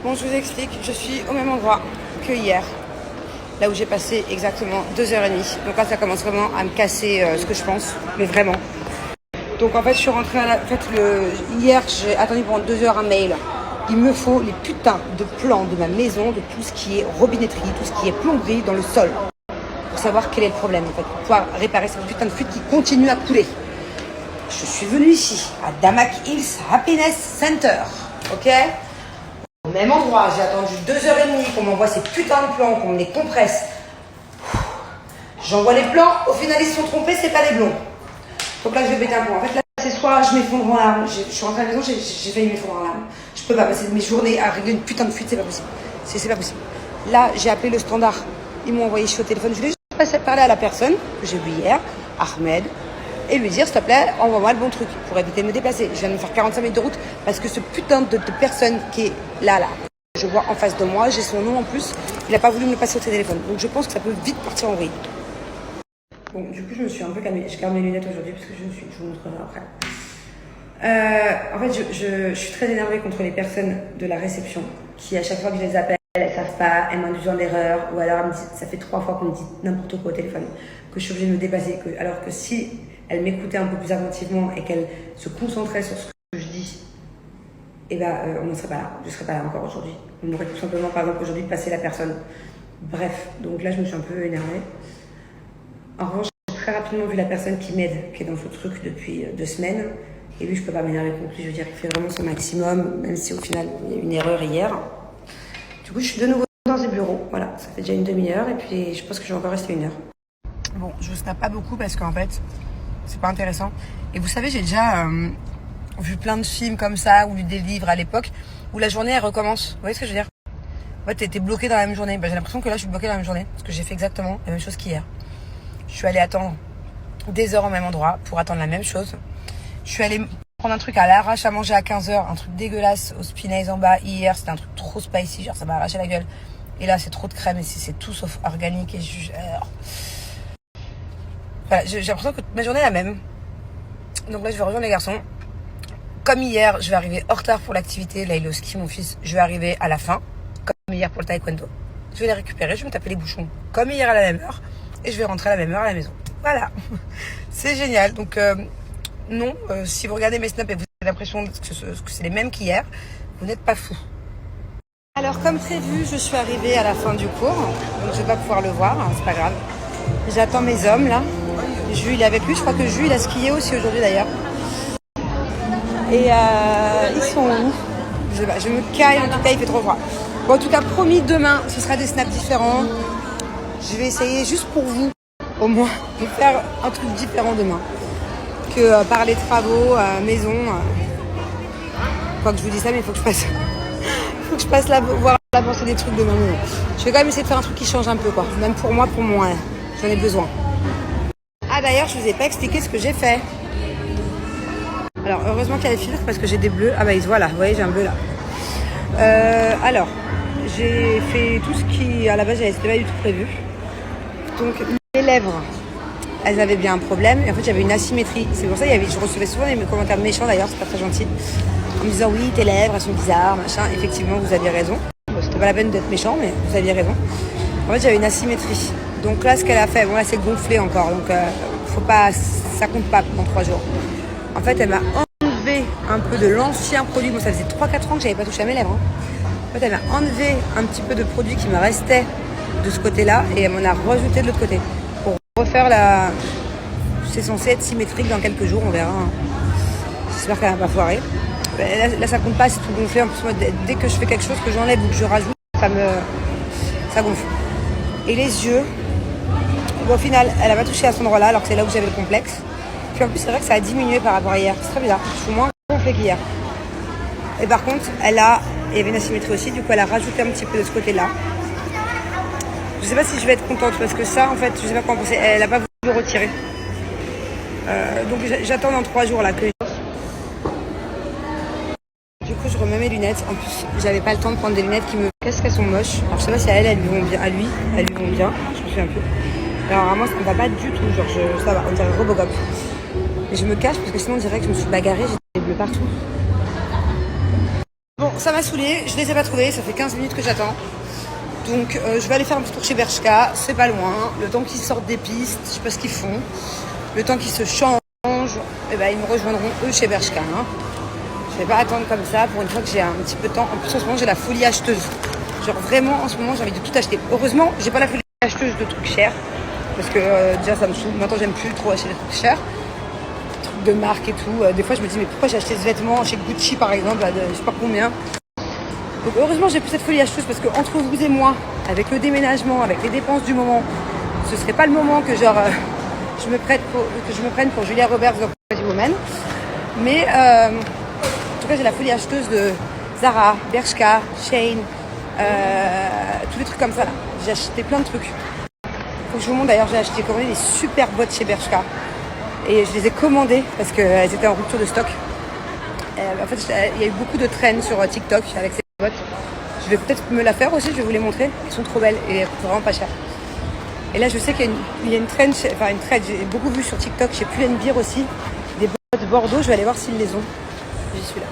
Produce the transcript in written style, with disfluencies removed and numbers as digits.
Bon, je vous explique, je suis au même endroit que hier, là où j'ai passé exactement 2h30. Donc là, ça commence vraiment à me casser ce que je pense, mais vraiment. Donc en fait, je suis rentrée à la... Hier, j'ai attendu pendant 2 heures un mail. Il me faut les putains de plans de ma maison, de tout ce qui est robinetterie, tout ce qui est plomberie dans le sol. Pour savoir quel est le problème, en fait, pour pouvoir réparer cette putain de fuite qui continue à couler. Je suis venue ici, à Damac Hills Happiness Center, ok? Au même endroit, j'ai attendu 2h30 qu'on m'envoie ces putains de plans, qu'on me les compresse. J'envoie les plans, au final ils se sont trompés, c'est pas les blonds. Donc là je vais péter un plomb. En fait là c'est soit je m'effondre en larmes, je suis rentrée à la maison, j'ai failli m'effondrer en larmes. Je peux pas passer mes journées à régler une putain de fuite, c'est pas possible. C'est pas possible. Là j'ai appelé le standard, ils m'ont envoyé, je suis au téléphone, je voulais juste parler à la personne que j'ai vue hier, Ahmed, et lui dire s'il te plaît, envoie-moi le bon truc pour éviter de me déplacer. Je viens de me faire 45 minutes de route parce que ce putain de personne qui est là, je vois en face de moi, j'ai son nom en plus, il n'a pas voulu me le passer au téléphone. Donc je pense que ça peut vite partir en vrille. Bon, du coup, je me suis un peu calmée. Je garde mes lunettes aujourd'hui parce que je vous montrerai après. En fait, je suis très énervée contre les personnes de la réception qui, à chaque fois que je les appelle, elles ne savent pas, elles m'induisent en erreur, ou alors elles me disent, ça fait 3 fois qu'on me dit n'importe quoi au téléphone, que je suis obligée de me dépasser. Alors que si elles m'écoutaient un peu plus attentivement et qu'elles se concentraient sur ce que je dis, eh ben, on ne serait pas là. Je ne serais pas là encore aujourd'hui. On aurait tout simplement, par exemple, aujourd'hui passé la personne. Bref, donc là, je me suis un peu énervée. En revanche, j'ai très rapidement vu la personne qui m'aide, qui est dans ce truc depuis 2 semaines. Et lui, je peux pas m'énerver contre lui. Je veux dire, il fait vraiment son maximum, même si au final, il y a eu une erreur hier. Du coup, je suis de nouveau dans ce bureau. Voilà, ça fait déjà une demi-heure. Et puis, je pense que je vais encore rester 1 heure. Bon, je vous snap pas beaucoup parce qu'en fait, c'est pas intéressant. Et vous savez, j'ai déjà vu plein de films comme ça, ou lu des livres à l'époque, où la journée, elle recommence. Vous voyez ce que je veux dire? En fait, t'es bloqué dans la même journée. Ben, j'ai l'impression que là, je suis bloquée dans la même journée. Parce que j'ai fait exactement la même chose qu'hier. Je suis allée attendre des heures au même endroit pour attendre la même chose. Je suis allée prendre un truc à l'arrache à manger à 15h, un truc dégueulasse au Spinaise en bas. Hier, c'était un truc trop spicy, genre ça m'a arraché la gueule. Et là, c'est trop de crème et c'est tout sauf organique. Et voilà, j'ai l'impression que ma journée est la même. Donc là, je vais rejoindre les garçons. Comme hier, je vais arriver en retard pour l'activité. Là, il est au ski, mon fils. Je vais arriver à la fin, comme hier pour le taekwondo. Je vais les récupérer, je vais me taper les bouchons, comme hier à la même heure. Et je vais rentrer à la même heure à la maison. Voilà. C'est génial. Donc, non, si vous regardez mes snaps et vous avez l'impression que c'est les mêmes qu'hier, vous n'êtes pas fous. Alors, comme prévu, je suis arrivée à la fin du cours. Donc, je vais pas pouvoir le voir, hein, c'est pas grave. J'attends mes hommes, là. Jules, il est avec lui. Je crois que Jules, il a skié aussi aujourd'hui, d'ailleurs. Et ils sont où? Je sais pas, je me caille. En tout cas, il fait trop froid. Bon, en tout cas, promis, demain, ce sera des snaps différents. Je vais essayer juste pour vous, au moins, de faire un truc différent demain. Que par les travaux, maison. Quoi que je vous dis ça, mais il faut que je passe là, voir la penser des trucs demain. Je vais quand même essayer de faire un truc qui change un peu, quoi. Même pour moi, j'en ai besoin. Ah, d'ailleurs, je vous ai pas expliqué ce que j'ai fait. Alors, heureusement qu'il y a les filtres parce que j'ai des bleus. Ah bah, ils se voient là. Vous voyez, j'ai un bleu là. Alors, j'ai fait tout ce qui, à la base, c'était pas du tout prévu. Donc, mes lèvres, elles avaient bien un problème. Et en fait, j'avais une asymétrie. C'est pour ça que je recevais souvent des commentaires méchants d'ailleurs, c'est pas très gentil. En me disant, oui, tes lèvres, elles sont bizarres, machin. Effectivement, vous aviez raison. Bon, c'était pas la peine d'être méchant, mais vous aviez raison. En fait, j'avais une asymétrie. Donc là, ce qu'elle a fait, bon, là, c'est gonflé encore. Donc, faut pas, ça compte pas pendant 3 jours. En fait, elle m'a enlevé un peu de l'ancien produit. Bon, ça faisait 3-4 ans que j'avais pas touché à mes lèvres. Hein. En fait, elle m'a enlevé un petit peu de produit qui me restait de ce côté-là et elle m'en a rajouté de l'autre côté. Pour refaire la... C'est censé être symétrique dans quelques jours, on verra. J'espère qu'elle va pas foirer. Là, ça compte pas, c'est tout gonflé. En plus, moi, dès que je fais quelque chose que j'enlève ou que je rajoute, ça gonfle. Et les yeux, bon, au final, elle a pas touché à cet endroit-là, alors que c'est là où j'avais le complexe. Puis en plus, c'est vrai que ça a diminué par rapport à hier. C'est très bizarre. Je suis moins gonflée qu'hier. Et par contre, il y avait une asymétrie aussi. Du coup, elle a rajouté un petit peu de ce côté-là. Je sais pas si je vais être contente parce que ça, en fait, je sais pas quoi en penser. Elle a pas voulu le retirer. Donc, j'attends dans 3 jours là que. Du coup, je remets mes lunettes. En plus, j'avais pas le temps de prendre des lunettes qui me. Qu'est-ce qu'elles sont moches. Alors, je sais pas si à elle lui vont bien. À lui, elles lui vont bien. Je me souviens un peu. Alors, vraiment, ça me va pas du tout. Genre, ça va, on dirait Robocop. Et je me cache parce que sinon, on dirait que je me suis bagarrée. J'ai des bleus partout. Bon, ça m'a saoulée, je les ai pas trouvés, ça fait 15 minutes que j'attends. Donc je vais aller faire un petit tour chez Bershka, c'est pas loin. Le temps qu'ils sortent des pistes, je sais pas ce qu'ils font. Le temps qu'ils se changent, et ben, ils me rejoindront eux chez Bershka. Hein. Je vais pas attendre comme ça pour une fois que j'ai un petit peu de temps. En plus en ce moment j'ai la folie acheteuse. Genre vraiment en ce moment j'ai envie de tout acheter. Heureusement j'ai pas la folie acheteuse de trucs chers. Parce que déjà ça me saoule. Maintenant j'aime plus trop acheter des trucs chers. Des trucs de marque et tout. Des fois je me dis mais pourquoi j'ai acheté ce vêtement chez Gucci par exemple, de je sais pas combien. Donc heureusement j'ai plus cette folie acheteuse parce que entre vous et moi, avec le déménagement, avec les dépenses du moment, ce serait pas le moment que genre je me prenne pour Julia Roberts dans Pretty Woman. Mais en tout cas j'ai la folie acheteuse de Zara, Bershka, Shein, tous les trucs comme ça là. J'ai acheté plein de trucs. Faut que je vous montre d'ailleurs, j'ai commandé des super bottes chez Bershka. Et je les ai commandées parce qu'elles étaient en rupture de stock. En fait, il y a eu beaucoup de trends sur TikTok avec ces bottes. Je vais peut-être me la faire aussi, je vais vous les montrer. Elles sont trop belles et elles coûtent vraiment pas cher. Et là, je sais qu'il y a une trend, j'ai beaucoup vu sur TikTok chez Pull&Bear aussi, des bottes Bordeaux. Je vais aller voir s'ils les ont. J'y suis là.